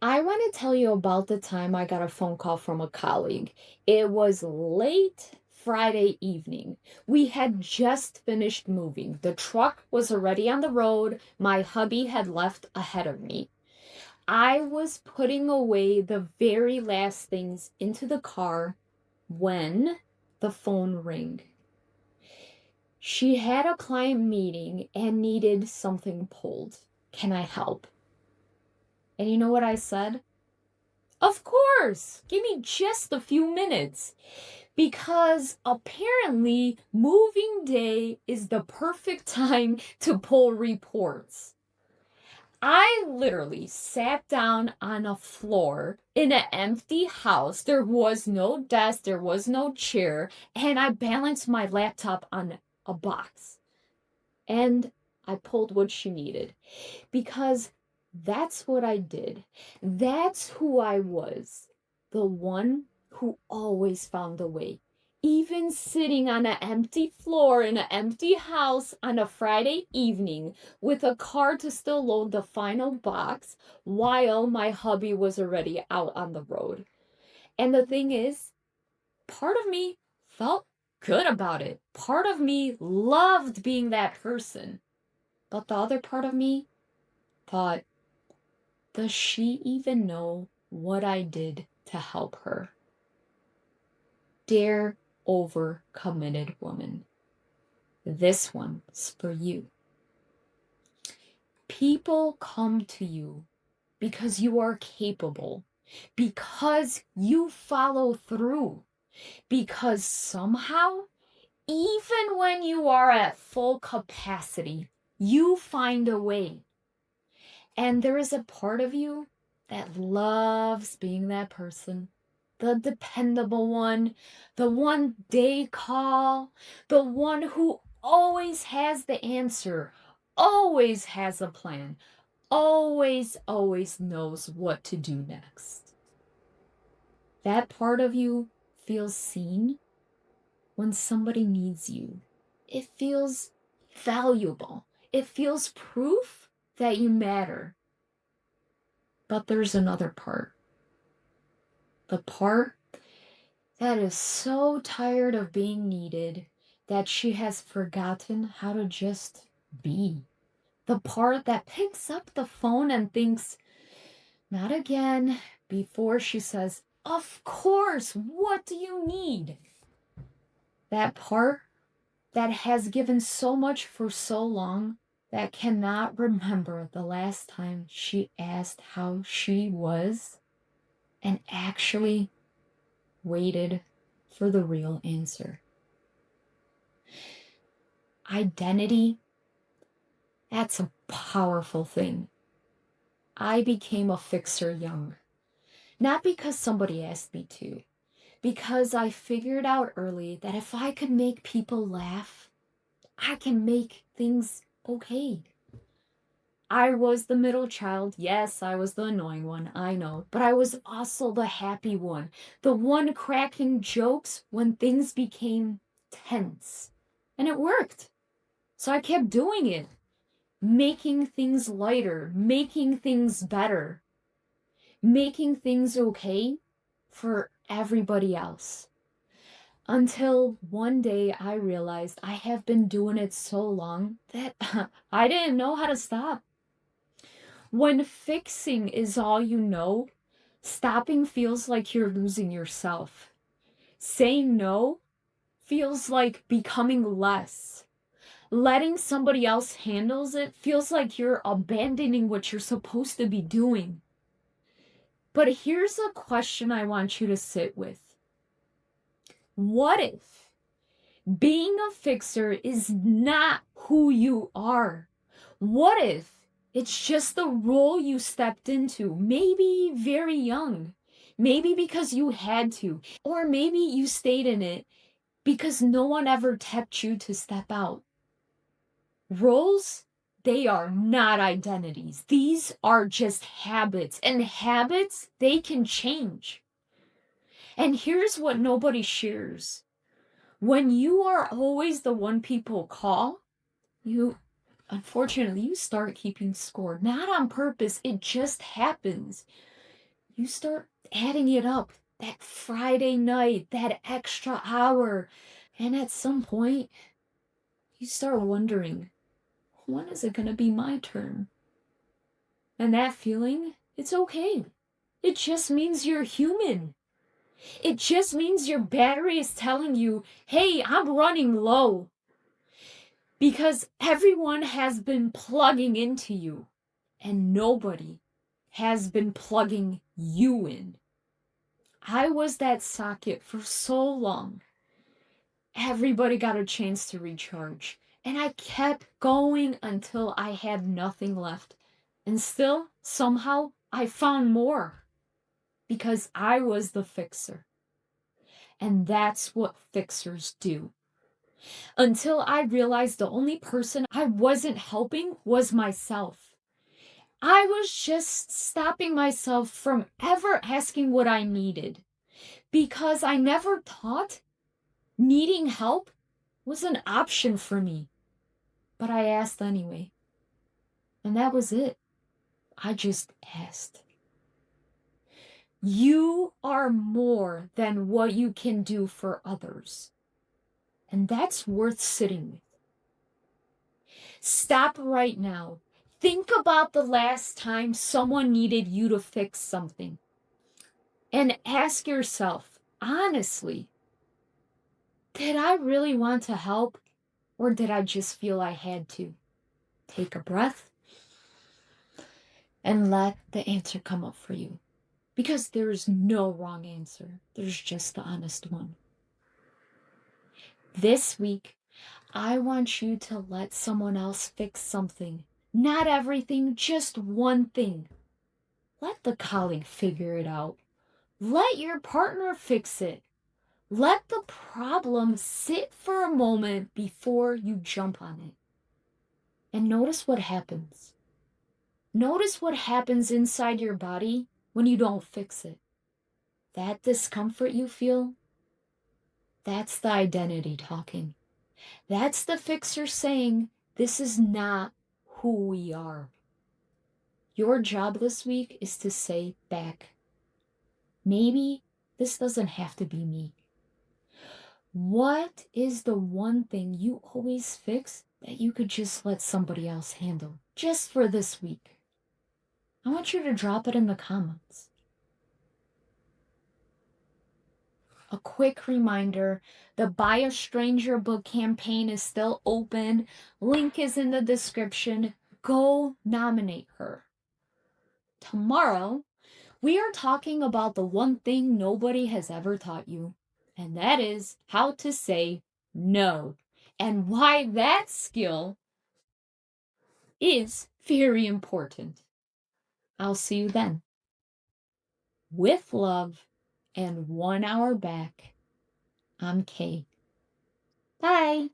I want to tell you about the time I got a phone call from a colleague. It was late Friday evening. We had just finished moving. The truck was already on the road. My hubby had left ahead of me. I was putting away the very last things into the car when the phone rang. She had a client meeting and needed something pulled. Can I help? And you know what I said? Of course. Give me just a few minutes. Because apparently, moving day is the perfect time to pull reports. I literally sat down on a floor in an empty house. There was no desk, there was no chair, and I balanced my laptop on a box. And I pulled what she needed because that's what I did. That's who I was. The one who always found a way. Even sitting on an empty floor in an empty house on a Friday evening with a car to still load the final box while my hubby was already out on the road. And the thing is, part of me felt good about it. Part of me loved being that person. But the other part of me thought, does she even know what I did to help her? Dear overcommitted woman, this one's for you. People come to you because you are capable, because you follow through, because somehow, even when you are at full capacity, you find a way. And there is a part of you that loves being that person, the dependable one, the one they call, the one who always has the answer, always has a plan, always knows what to do next. That part of you feels seen when somebody needs you. It feels valuable. It feels proof that you matter. But there's another part. The part that is so tired of being needed that she has forgotten how to just be. The part that picks up the phone and thinks, not again, before she says, of course, what do you need? That part that has given so much for so long that cannot remember the last time she asked how she was and actually waited for the real answer. Identity, that's a powerful thing. I became a fixer young, not because somebody asked me to, because I figured out early that if I could make people laugh, I can make things okay. I was the middle child. Yes, I was the annoying one, I know. But I was also the happy one. The one cracking jokes when things became tense. And it worked. So I kept doing it. Making things lighter. Making things better. Making things okay for everybody else. Until one day I realized I have been doing it so long that I didn't know how to stop. When fixing is all you know, stopping feels like you're losing yourself. Saying no feels like becoming less. Letting somebody else handles it feels like you're abandoning what you're supposed to be doing. But here's a question I want you to sit with. What if being a fixer is not who you are? What if it's just the role you stepped into, maybe very young, maybe because you had to, or maybe you stayed in it because no one ever tempted you to step out? Roles, they are not identities. These are just habits, and habits, they can change. And here's what nobody shares. When you are always the one people call, you unfortunately you start keeping score. Not on purpose, it just happens. You start adding it up. That Friday night, that extra hour. And at some point, you start wondering, when is it going to be my turn? And that feeling, it's okay. It just means you're human. It just means your battery is telling you, hey, I'm running low. Because everyone has been plugging into you, and nobody has been plugging you in. I was that socket for so long. Everybody got a chance to recharge. And I kept going until I had nothing left. And still, somehow, I found more. Because I was the fixer. And that's what fixers do. Until I realized the only person I wasn't helping was myself. I was just stopping myself from ever asking what I needed. Because I never thought needing help was an option for me. But I asked anyway. And that was it. I just asked. You are more than what you can do for others. And that's worth sitting with. Stop right now. Think about the last time someone needed you to fix something. And ask yourself, honestly, did I really want to help? Or did I just feel I had to? Take a breath and let the answer come up for you. Because there is no wrong answer. There's just the honest one. This week, I want you to let someone else fix something. Not everything, just one thing. Let the colleague figure it out. Let your partner fix it. Let the problem sit for a moment before you jump on it. And notice what happens. Notice what happens inside your body when you don't fix it. That discomfort you feel, that's the identity talking. That's the fixer saying, this is not who we are. Your job this week is to say back, maybe this doesn't have to be me. What is the one thing you always fix that you could just let somebody else handle just for this week? I want you to drop it in the comments. A quick reminder, the Buy a Stranger book campaign is still open. Link is in the description. Go nominate her. Tomorrow, we are talking about the one thing nobody has ever taught you, and that is how to say no, and why that skill is very important. I'll see you then. With love and 1 hour back, I'm Kay. Bye.